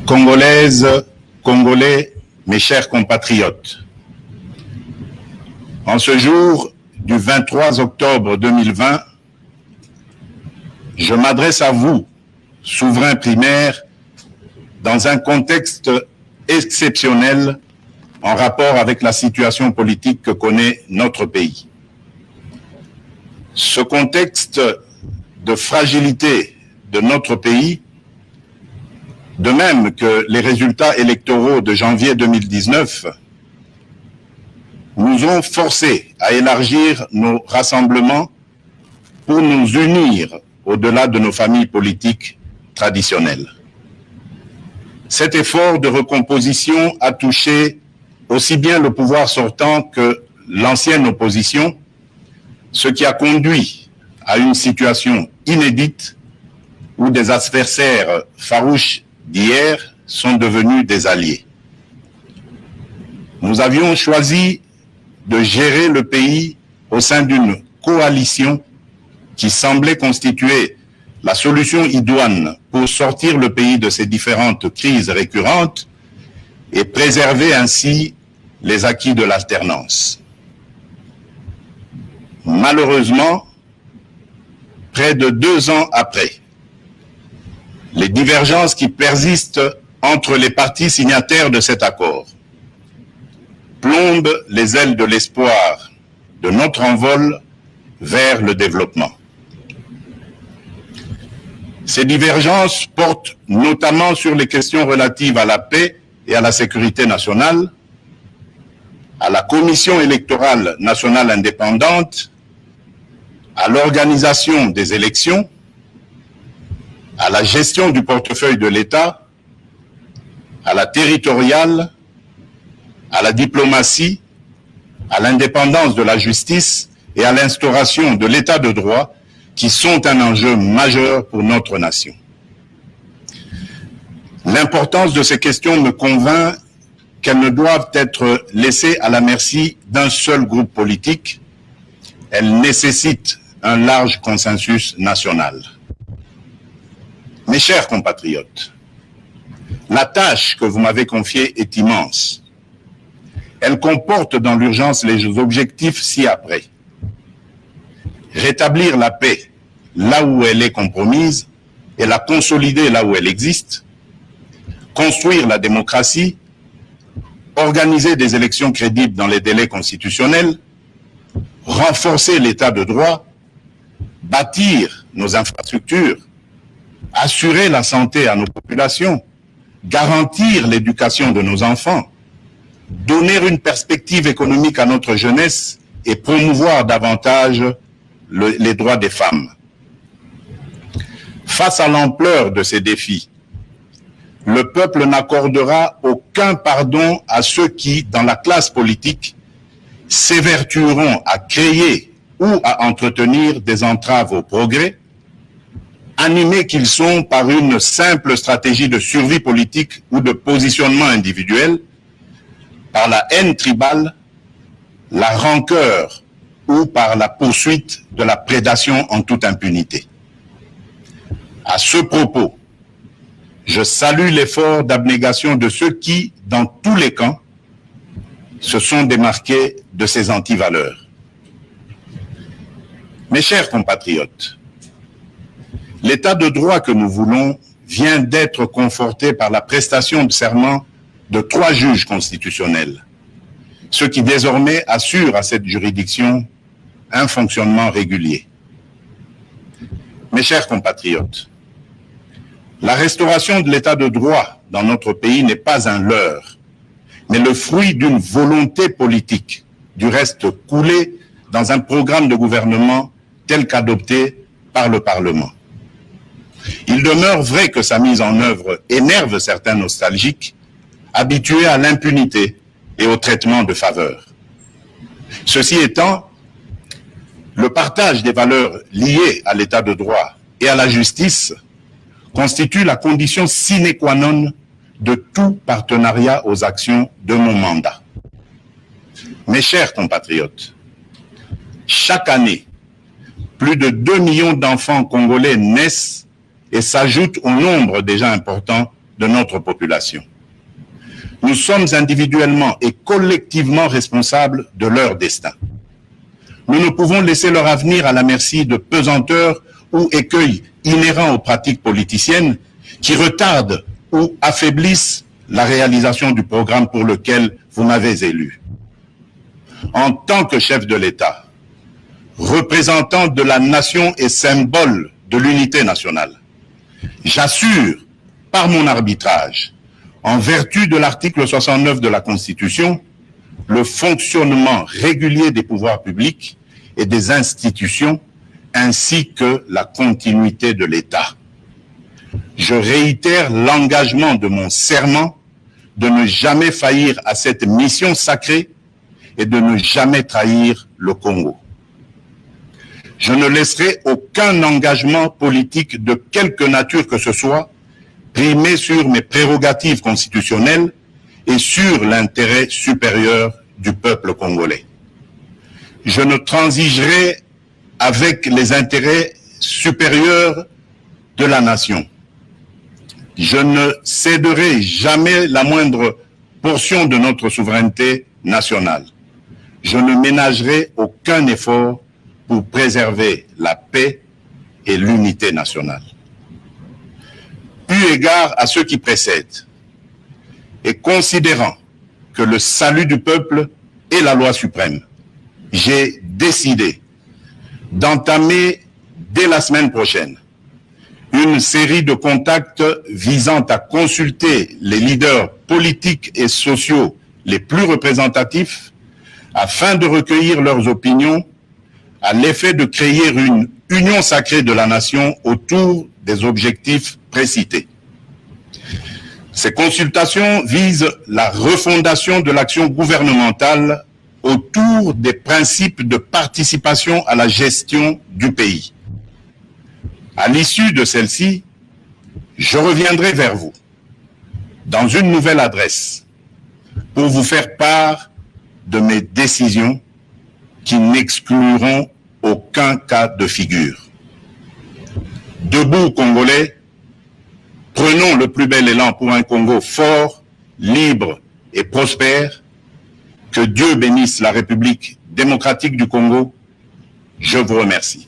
Congolaises, Congolais, mes chers compatriotes, en ce jour du 23 octobre 2020, je m'adresse à vous, souverains primaires, dans un contexte exceptionnel en rapport avec la situation politique que connaît notre pays. Ce contexte de fragilité de notre pays, de même que les résultats électoraux de janvier 2019, nous ont forcés à élargir nos rassemblements pour nous unir au-delà de nos familles politiques traditionnelles. Cet effort de recomposition a touché aussi bien le pouvoir sortant que l'ancienne opposition, ce qui a conduit à une situation inédite où des adversaires farouches d'hier sont devenus des alliés. Nous avions choisi de gérer le pays au sein d'une coalition qui semblait constituer la solution idoine pour sortir le pays de ces différentes crises récurrentes et préserver ainsi les acquis de l'alternance. Malheureusement, près de 2 ans après, les divergences qui persistent entre les partis signataires de cet accord plombent les ailes de l'espoir de notre envol vers le développement. Ces divergences portent notamment sur les questions relatives à la paix et à la sécurité nationale, à la Commission électorale nationale indépendante, à l'organisation des élections, à la gestion du portefeuille de l'État, à la territoriale, à la diplomatie, à l'indépendance de la justice et à l'instauration de l'État de droit qui sont un enjeu majeur pour notre nation. L'importance de ces questions me convainc qu'elles ne doivent être laissées à la merci d'un seul groupe politique. Elles nécessitent un large consensus national. Mes chers compatriotes, la tâche que vous m'avez confiée est immense. Elle comporte dans l'urgence les objectifs ci-après. Rétablir la paix là où elle est compromise et la consolider là où elle existe. Construire la démocratie. Organiser des élections crédibles dans les délais constitutionnels. Renforcer l'état de droit. Bâtir nos infrastructures. Assurer la santé à nos populations, garantir l'éducation de nos enfants, donner une perspective économique à notre jeunesse et promouvoir davantage les droits des femmes. Face à l'ampleur de ces défis, le peuple n'accordera aucun pardon à ceux qui, dans la classe politique, s'évertueront à créer ou à entretenir des entraves au progrès, animés qu'ils sont par une simple stratégie de survie politique ou de positionnement individuel, par la haine tribale, la rancœur ou par la poursuite de la prédation en toute impunité. À ce propos, je salue l'effort d'abnégation de ceux qui, dans tous les camps, se sont démarqués de ces antivaleurs. Mes chers compatriotes, l'état de droit que nous voulons vient d'être conforté par la prestation de serment de 3 juges constitutionnels, ce qui désormais assure à cette juridiction un fonctionnement régulier. Mes chers compatriotes, la restauration de l'état de droit dans notre pays n'est pas un leurre, mais le fruit d'une volonté politique du reste coulé dans un programme de gouvernement tel qu'adopté par le Parlement. Il demeure vrai que sa mise en œuvre énerve certains nostalgiques, habitués à l'impunité et au traitement de faveur. Ceci étant, le partage des valeurs liées à l'état de droit et à la justice constitue la condition sine qua non de tout partenariat aux actions de mon mandat. Mes chers compatriotes, chaque année, plus de 2 millions d'enfants congolais naissent et s'ajoutent au nombre déjà important de notre population. Nous sommes individuellement et collectivement responsables de leur destin. Nous ne pouvons laisser leur avenir à la merci de pesanteurs ou écueils inhérents aux pratiques politiciennes qui retardent ou affaiblissent la réalisation du programme pour lequel vous m'avez élu. En tant que chef de l'État, représentant de la nation et symbole de l'unité nationale, j'assure par mon arbitrage, en vertu de l'article 69 de la Constitution, le fonctionnement régulier des pouvoirs publics et des institutions, ainsi que la continuité de l'État. Je réitère l'engagement de mon serment de ne jamais faillir à cette mission sacrée et de ne jamais trahir le Congo. Je ne laisserai aucun engagement politique de quelque nature que ce soit primer sur mes prérogatives constitutionnelles et sur l'intérêt supérieur du peuple congolais. Je ne transigerai avec les intérêts supérieurs de la nation. Je ne céderai jamais la moindre portion de notre souveraineté nationale. Je ne ménagerai aucun effort pour préserver la paix et l'unité nationale. Eu égard à ceux qui précèdent, et considérant que le salut du peuple est la loi suprême, j'ai décidé d'entamer dès la semaine prochaine une série de contacts visant à consulter les leaders politiques et sociaux les plus représentatifs afin de recueillir leurs opinions à l'effet de créer une union sacrée de la nation autour des objectifs précités. Ces consultations visent la refondation de l'action gouvernementale autour des principes de participation à la gestion du pays. À l'issue de celle-ci, je reviendrai vers vous dans une nouvelle adresse pour vous faire part de mes décisions qui n'excluront aucun cas de figure. Debout, Congolais, prenons le plus bel élan pour un Congo fort, libre et prospère. Que Dieu bénisse la République démocratique du Congo. Je vous remercie.